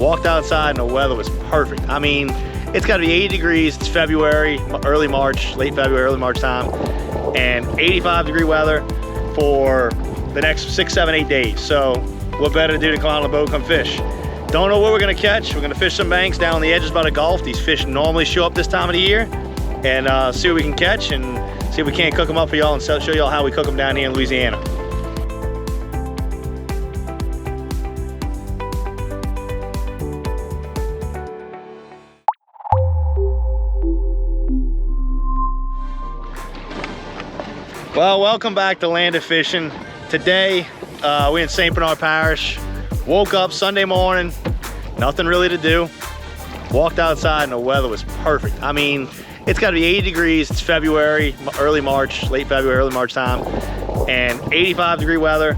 Walked outside and the weather was perfect. I mean, it's got to be 80 degrees. It's February, early March, late February, early March time, and 85-degree weather for the next 6, 7, 8 days. So what better to do than come out on the boat, come fish? Don't know what we're gonna catch. We're gonna fish some banks down on the edges by the Gulf. These fish normally show up this time of the year, and see what we can catch and see if we can't cook them up for y'all and show y'all how we cook them down here in Louisiana. Well, welcome back to Land of Fishing. Today, we're in St. Bernard Parish. Woke up Sunday morning, nothing really to do. Walked outside and the weather was perfect. I mean, it's got to be 80 degrees. It's February, early March, late February, early March time, and 85-degree weather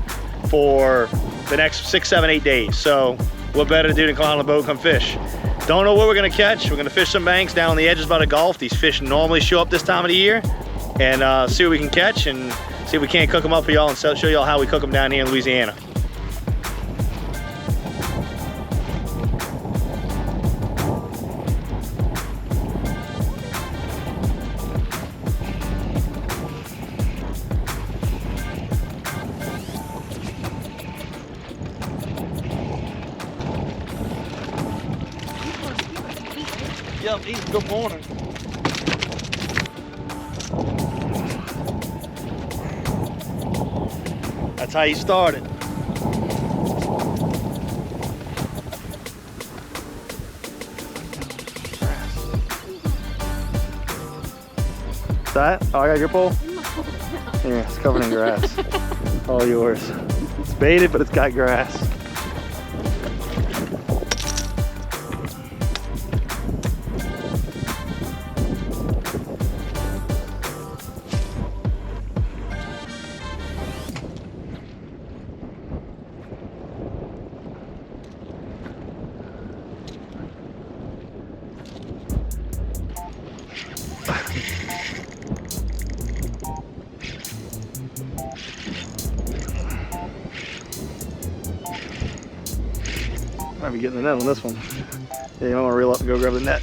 for the next 6, 7, 8 days. So what better to do than come out on the boat, come fish? Don't know what we're gonna catch. We're gonna fish some banks down on the edges by the Gulf. These fish normally show up this time of the year, and see what we can catch and see if we can't cook them up for y'all and show y'all how we cook them down here in Louisiana. Yep, Ethan, good morning. That's how you started. Is that? Oh, I got your pole? Yeah, it's covered in grass. All yours. It's baited, but it's got grass. Might be getting the net on this one. Yeah, you might want to reel up and go grab the net.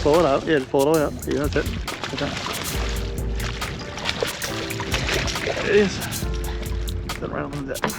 Pull it out. Yeah, pull it all out. Yeah, that's it. Like that. There it is. Set right on the deck.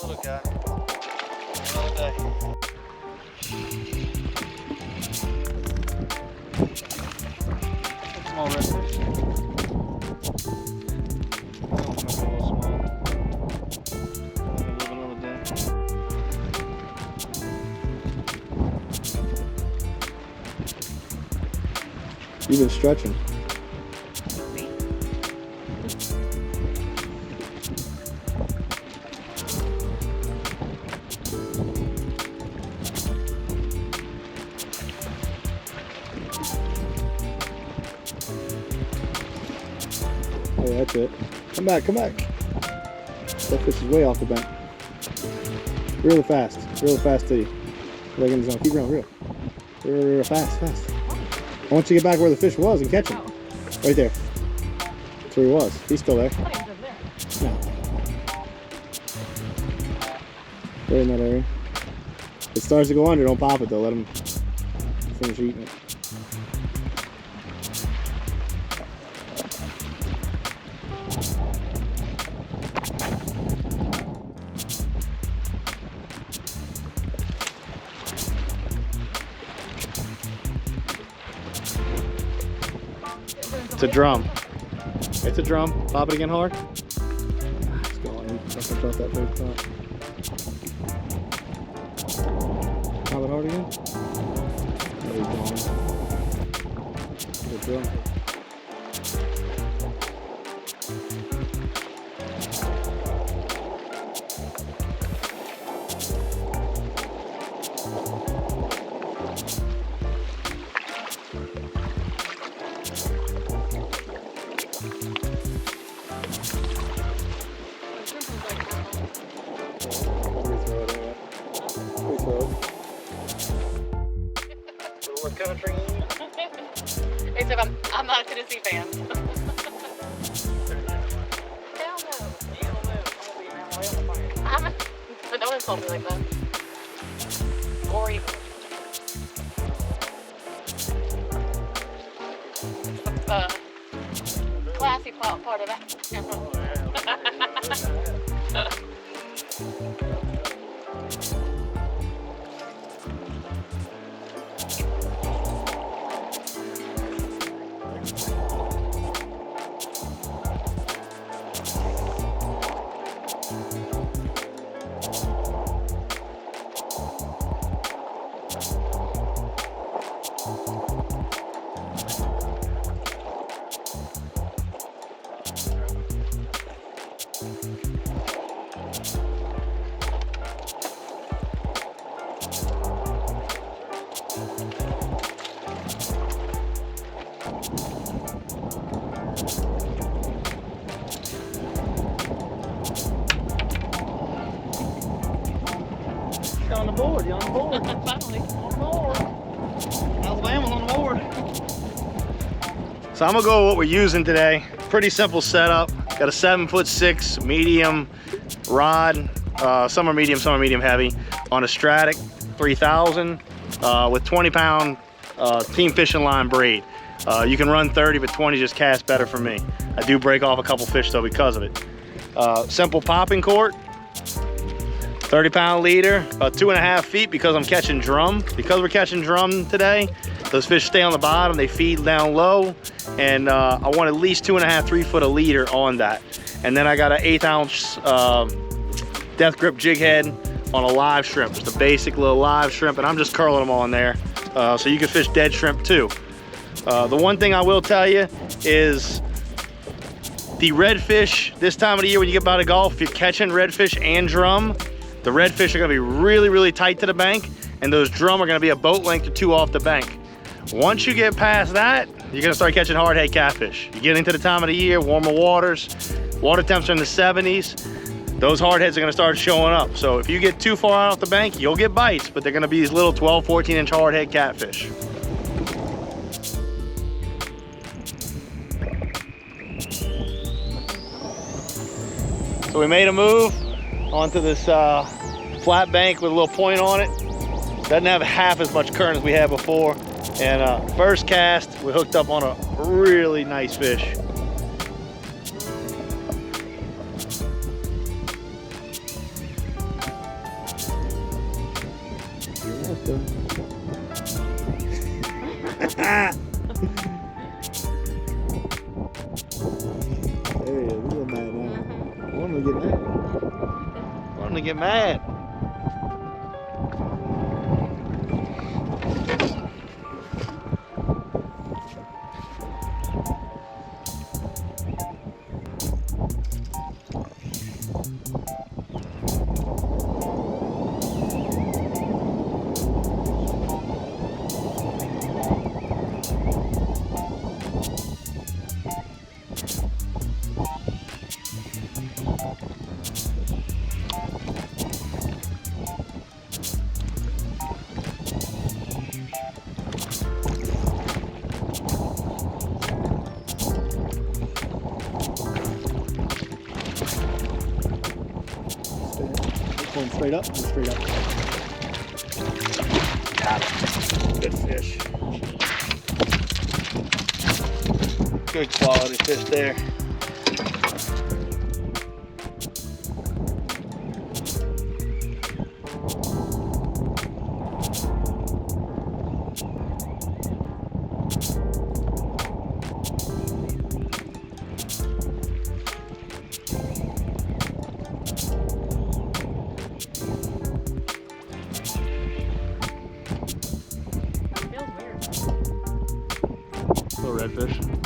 Little guy. Another day. Small redfish. You've been stretching. Oh, that's it. Come back, come back. That fish is way off the bank. Really fast to you. Leg in the zone. Keep going, real. Real fast, fast. I want you to get back where the fish was and catch him. Right there. That's where he was. He's still there. No. Right in that area. If it starts to go under, don't pop it though. Let him finish eating it. It's a drum. It's a drum. Pop it again hard. Let's go on. Drop that first top. Pop it hard again. There you go. Good drum. What country? Except I'm not a Tennessee fan. Hell no. You don't know. But don't insult me like that. Or even. Classy part of that. You're on the board. You're on the board. Finally. On the board. Alabama's on the board. So I'm gonna go with what we're using today. Pretty simple setup. Got a 7'6" medium rod. Some are medium heavy. On a Stratic 3000 with 20-pound team fishing line braid. You can run 30, but 20 just casts better for me. I do break off a couple fish though because of it. Simple popping cord. 30-pound leader, about 2.5 feet because I'm catching drum. Because we're catching drum today, those fish stay on the bottom, they feed down low, and I want at least 2.5, 3 foot of leader on that. And then I got an 1/8 ounce death grip jig head on a live shrimp, just a basic little live shrimp, and I'm just curling them on there. So you can fish dead shrimp too. The one thing I will tell you is the redfish, this time of the year when you get by the Gulf, if you're catching redfish and drum, the redfish are gonna be really, really tight to the bank, and those drum are gonna be a boat length or 2 off the bank. Once you get past that, you're gonna start catching hardhead catfish. You get into the time of the year, warmer waters, water temps are in the 70s, those hardheads are gonna start showing up. So if you get too far out off the bank, you'll get bites, but they're gonna be these little 12, 14-inch hardhead catfish. So we made a move onto this flat bank with a little point on it. Doesn't have half as much current as we had before. And first cast, we hooked up on a really nice fish. There he is, he's a mad now. I want him to get mad. I want him to get mad. Going straight up and straight up. Got it. Good fish. Good quality fish there.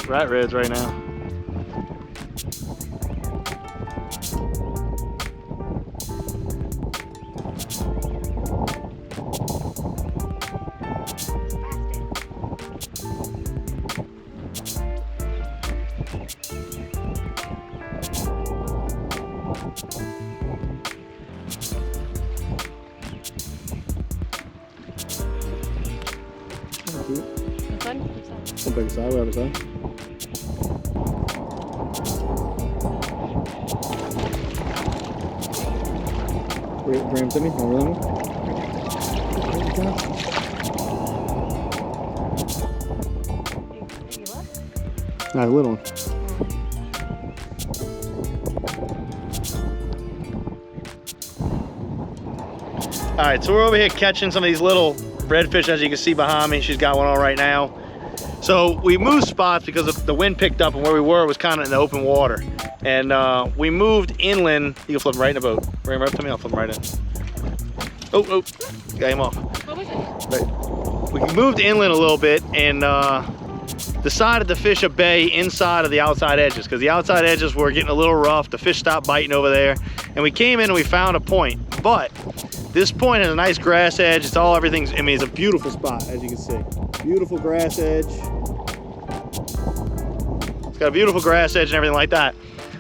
rat reds right now. Fun? Big side, whatever side. Bring him to me, over them. Nah, little one. All right, so we're over here catching some of these little redfish, as you can see behind me. She's got one on right now. So we moved spots because the wind picked up, and where we were was kind of in the open water. And we moved inland. You can flip him right in the boat. Bring him right up to me, I'll flip him right in. Oh, got him off. What was it? Right. We moved inland a little bit and decided to fish a bay inside of the outside edges, because the outside edges were getting a little rough. The fish stopped biting over there. And we came in and we found a point. But this point has a nice grass edge. It's all everything's, I mean, it's a beautiful spot, as you can see. Beautiful grass edge. It's got a beautiful grass edge and everything like that.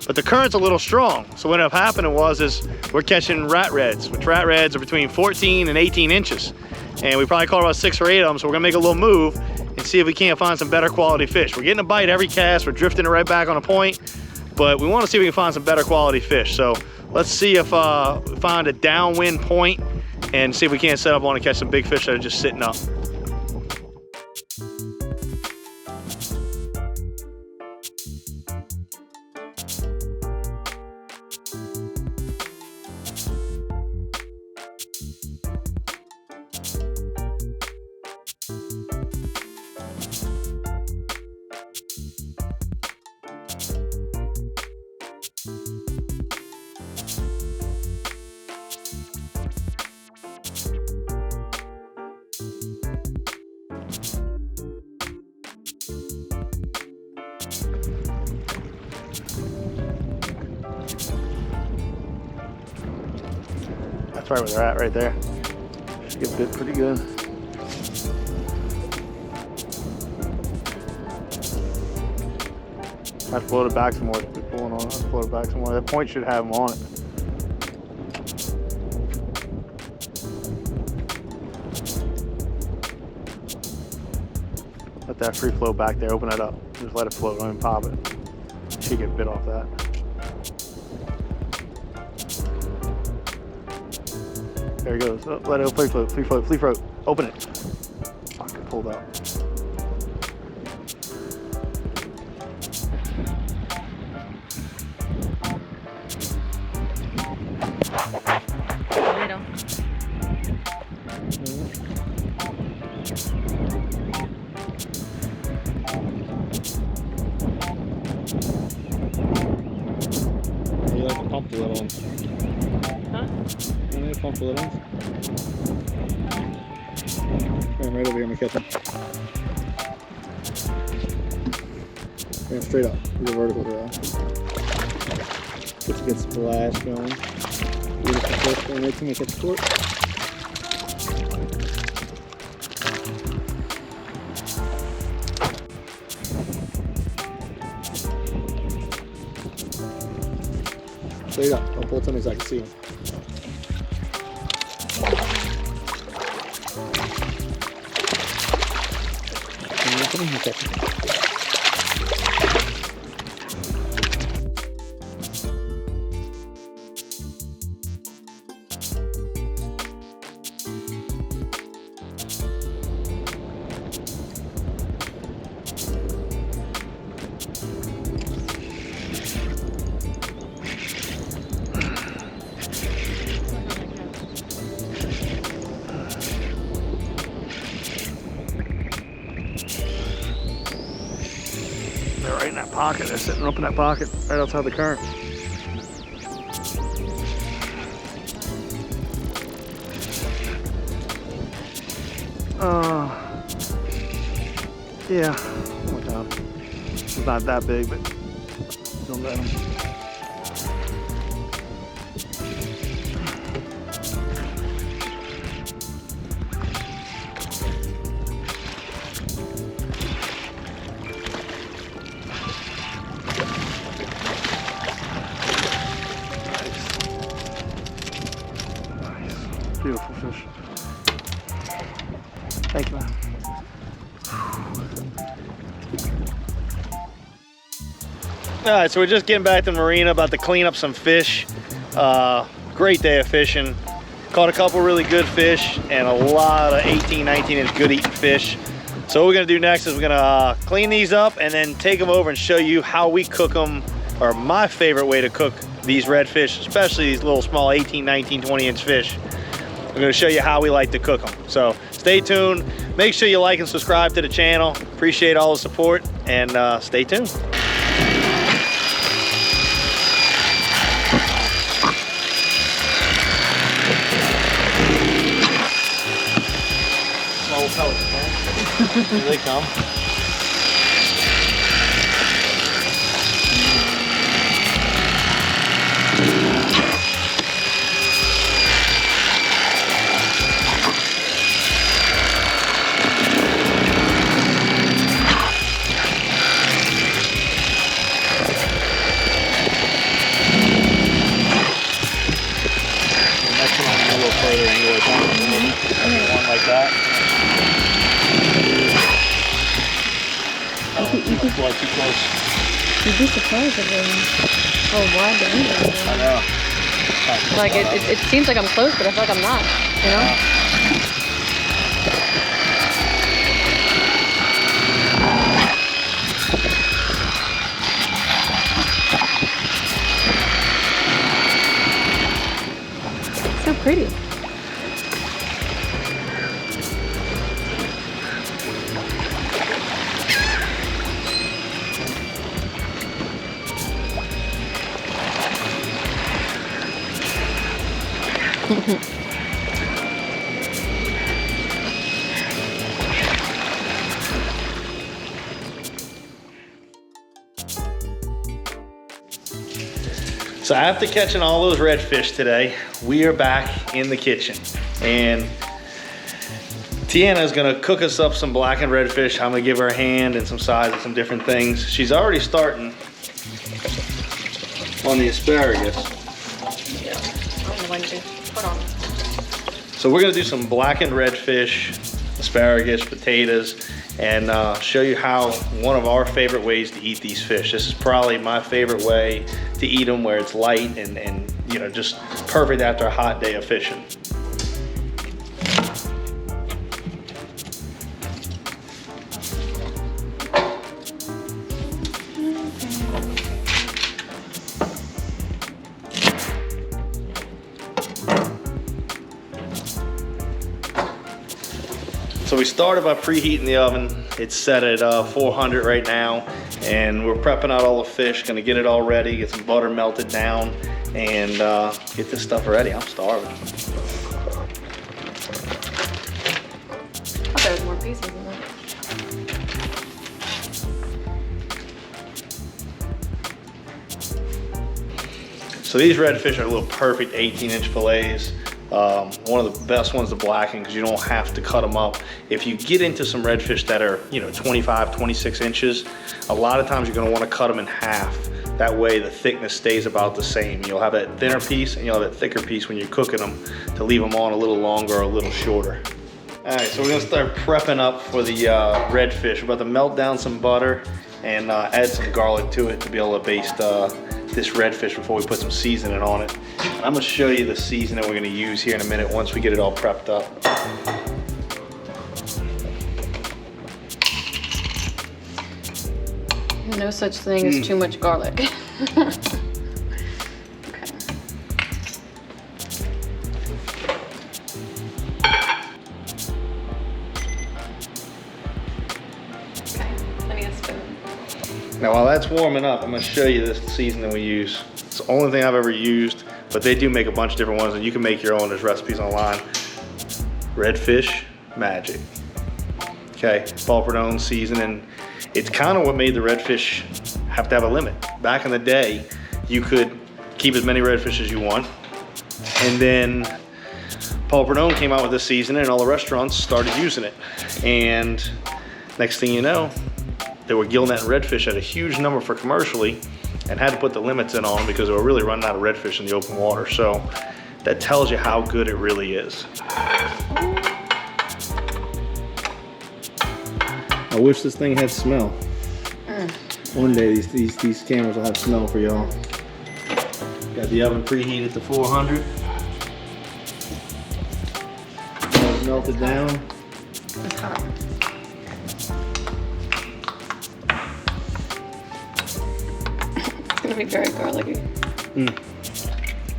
But the current's a little strong. So what ended up happening is we're catching rat reds, which rat reds are between 14 and 18 inches. And we probably caught about 6 or 8 of them. So we're gonna make a little move and see if we can't find some better quality fish. We're getting a bite every cast. We're drifting it right back on a point. But we wanna see if we can find some better quality fish. So let's see if we find a downwind point and see if we can't set up on and catch some big fish that are just sitting up. That's right where they're at, right there. Should get bit pretty good. I float it back some more. Keep pulling on it. Float it back some more. That point should have them on it. Let that free flow back there. Open it up. Just let it float. Don't even pop it. Should get bit off that. There he goes. Oh, let it free float, free float, free float. Open it. Fuck, it pulled out. Little. You like to pump the little ones. Huh? You need to pump the little ones. I'm right over here, I'm gonna catch him. Straight up, do the vertical draw. Just get splash going. Beautiful fish going right to me, catch the cork. Straight up, I'll pull something so I can see him. They're right in that pocket. They're sitting up in that pocket, right outside the current. Yeah, one more time. It's not that big, but don't let them. Beautiful fish. Thank you, man. All right, so we're just getting back to the marina, about to clean up some fish. Great day of fishing. Caught a couple really good fish and a lot of 18, 19-inch good eating fish. So what we're gonna do next is we're gonna clean these up and then take them over and show you how we cook them, or my favorite way to cook these redfish, especially these little small 18, 19, 20-inch fish. I'm gonna show you how we like to cook them. So stay tuned. Make sure you like and subscribe to the channel. Appreciate all the support, and stay tuned. Small pellets, man. Here they come. Further angle like that. One like that. Oh, you fly too close. You'd be surprised at how wide the angle is. I know. Like it seems like I'm close, but I feel like I'm not. You know? So pretty. So after catching all those redfish today, we are back in the kitchen, and Tiana is gonna cook us up some blackened redfish. I'm gonna give her a hand and some sides and some different things. She's already starting on the asparagus. Yeah, I don't know when to put on. So we're gonna do some blackened redfish, asparagus, potatoes, and show you how one of our favorite ways to eat these fish. This is probably my favorite way to eat them, where it's light and you know, just perfect after a hot day of fishing. So we started by preheating the oven. It's set at 400 right now, and we're prepping out all the fish, gonna get it all ready, get some butter melted down, and get this stuff ready. I'm starving. I thought there was more pieces in that. So these redfish are little perfect 18-inch fillets. One of the best ones to blacken because you don't have to cut them up. If you get into some redfish that are, you know, 25, 26 inches, a lot of times you're gonna wanna cut them in half. That way the thickness stays about the same. You'll have that thinner piece and you'll have that thicker piece when you're cooking them to leave them on a little longer or a little shorter. All right, so we're gonna start prepping up for the redfish. We're about to melt down some butter and add some garlic to it to be able to baste this redfish before we put some seasoning on it. I'm gonna show you the seasoning we're gonna use here in a minute once we get it all prepped up. No such thing as too much garlic. Okay. Okay, I need a spoon. Now while that's warming up, I'm gonna show you this seasoning we use. It's the only thing I've ever used, but they do make a bunch of different ones and you can make your own. There's recipes online. Redfish magic. Okay, Paul Perdone seasoning. It's kind of what made the redfish have to have a limit. Back in the day, you could keep as many redfish as you want. And then Paul Perdone came out with this seasoning and all the restaurants started using it. And next thing you know, they were gillnet redfish at a huge number for commercially and had to put the limits in on them because they were really running out of redfish in the open water. So that tells you how good it really is. I wish this thing had smell. One day these cameras will have smell for y'all. Got the oven preheated to 400. Melted down. It's hot. It's gonna be very garlicky. A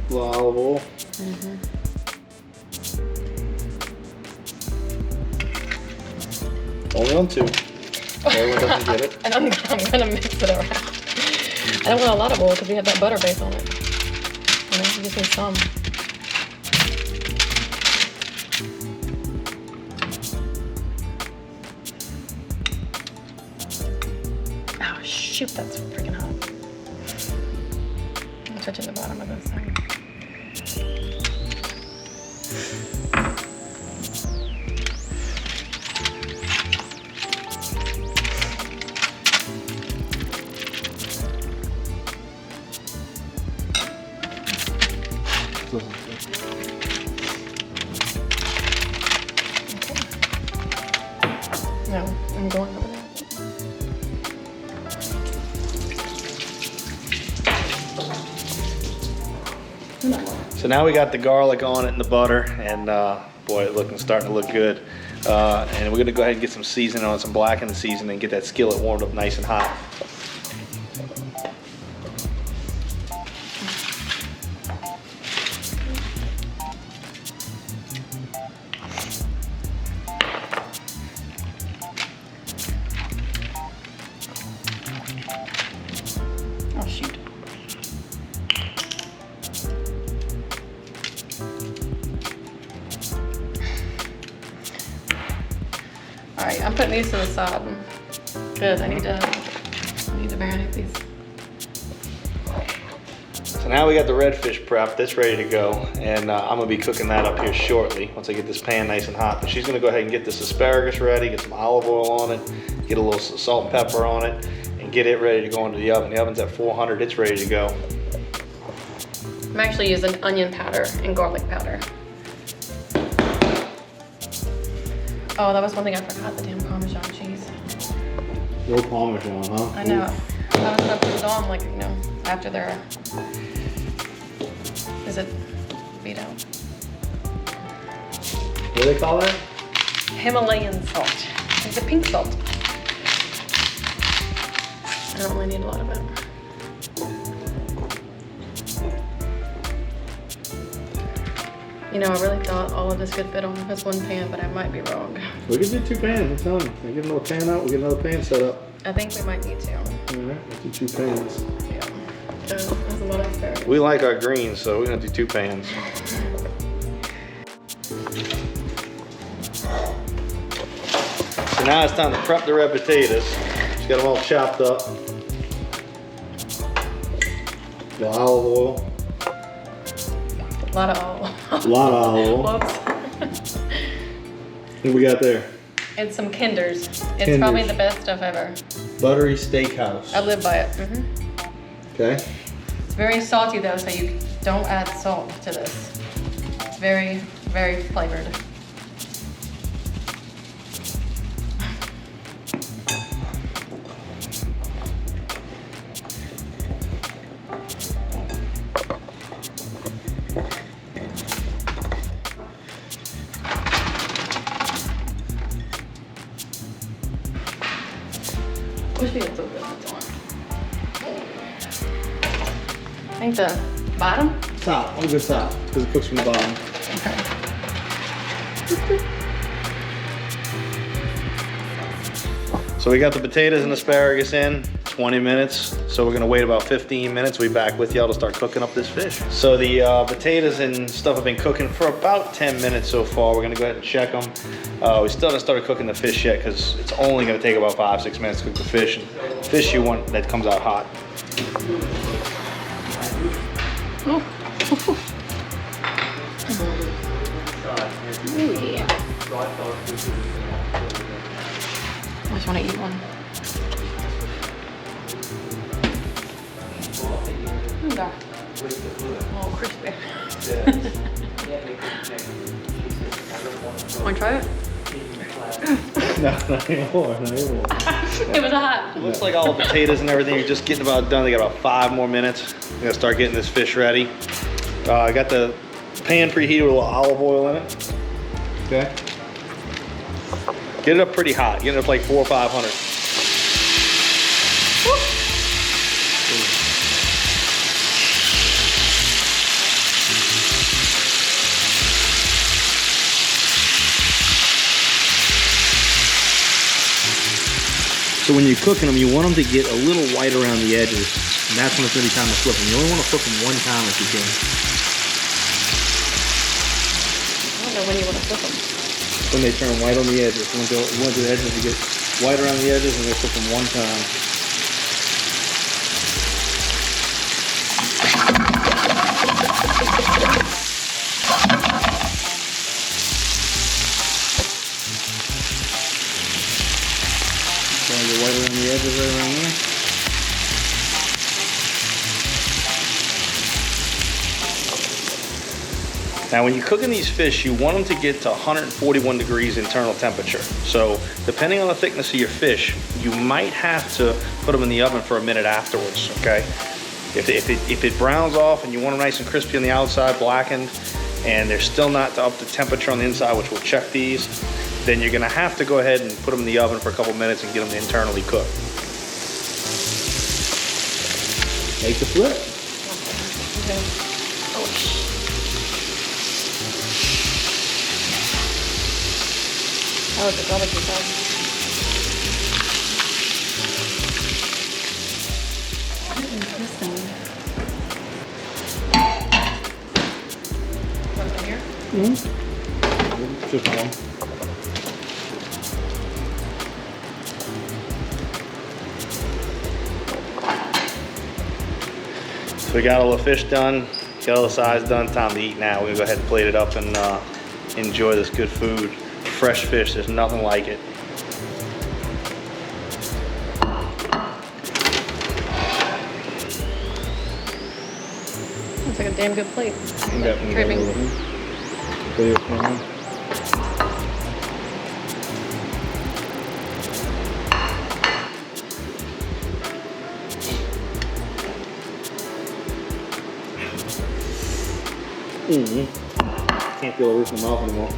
little olive oil. Only on 2. Everyone doesn't get it. I don't think I'm gonna mix it around. I don't want a lot of oil because we have that butter base on it. You know, you just need some. Oh shoot, that's freaking hot. I'm touching the bottom of this thing. No, I'm going over there. So now we got the garlic on it and the butter, and boy, it's starting to look good. And we're gonna go ahead and get some seasoning on, some blackened seasoning, and get that skillet warmed up nice and hot. Oh shoot. Alright, I'm putting these to the side because I need to marinate these. So now we got the redfish prepped, it's ready to go, and I'm gonna be cooking that up here shortly once I get this pan nice and hot. But she's gonna go ahead and get this asparagus ready, get some olive oil on it, get a little salt and pepper on it, and get it ready to go into the oven. The oven's at 400, it's ready to go. I'm actually using onion powder and garlic powder. Oh, that was one thing I forgot, the damn Parmesan cheese. No Parmesan, huh? I know. I was gonna put it on, like, you know, after they're, is it beat out? What do they call that? Himalayan salt. It's a pink salt. I don't really need a lot of it. You know, I really thought all of this could fit on this one pan, but I might be wrong. We can do 2 pans, I'm telling you. We get another pan out, we get another pan set up. I think we might need to. Alright, let's do 2 pans. Yeah. There's a lot of asparagus. We like our greens, so we're gonna do 2 pans. So now it's time to prep the red potatoes. Just got them all chopped up. The olive oil. A lot of olive. A lot of olive oil. Whoops. What we got there? And some Kinders. It's Kinders. probably the best stuff ever. Buttery steakhouse. I live by it. Okay. It's very salty though, so you don't add salt to this. It's very, very flavored. Wish we had so good on. I think the bottom? Top, I'll go top, because it cooks from the bottom. Okay. So we got the potatoes and asparagus in. 20 minutes. So we're gonna wait about 15 minutes. We'll be back with y'all to start cooking up this fish. So the potatoes and stuff have been cooking for about 10 minutes so far. We're gonna go ahead and check them. We still haven't started cooking the fish yet because it's only gonna take about 5-6 minutes to cook the fish. And fish you want that comes out hot. Oh. Ooh, yeah. I just want to eat one. Ooh, yeah. A little crispy. Want to try it? No, not anymore, not anymore. It was hot. It looks like all the potatoes and everything are just getting about done. They got about 5 more minutes. We're gonna start getting this fish ready. I got the pan preheated with a little olive oil in it. Okay. Get it up pretty hot. Get it up like 400 or 500. So when you're cooking them, you want them to get a little white around the edges. And that's when it's gonna be time to flip them. You only want to flip them 1 time if you can. I don't know when you want to flip them. When they turn white on the edges. You want the edges to get white around the edges and they flip them 1 time. Get white around the edges right around there. Now when you're cooking these fish, you want them to get to 141 degrees internal temperature. So depending on the thickness of your fish, you might have to put them in the oven for a minute afterwards, okay? If it browns off and you want them nice and crispy on the outside, blackened, and they're still not up to temperature on the inside, which we'll check these, then you're gonna have to go ahead and put them in the oven for a couple minutes and get them internally cooked. Make the flip. Okay. Oh, oh, it's a barbecue sauce. Interesting. What's in here? Mm-hmm. Just one. So we got all the fish done, got all the sides done, time to eat now. We're gonna go ahead and plate it up and enjoy this good food. Fresh fish, there's nothing like it. Looks like a damn good plate. Trimming. Can't feel the roof of my mouth anymore.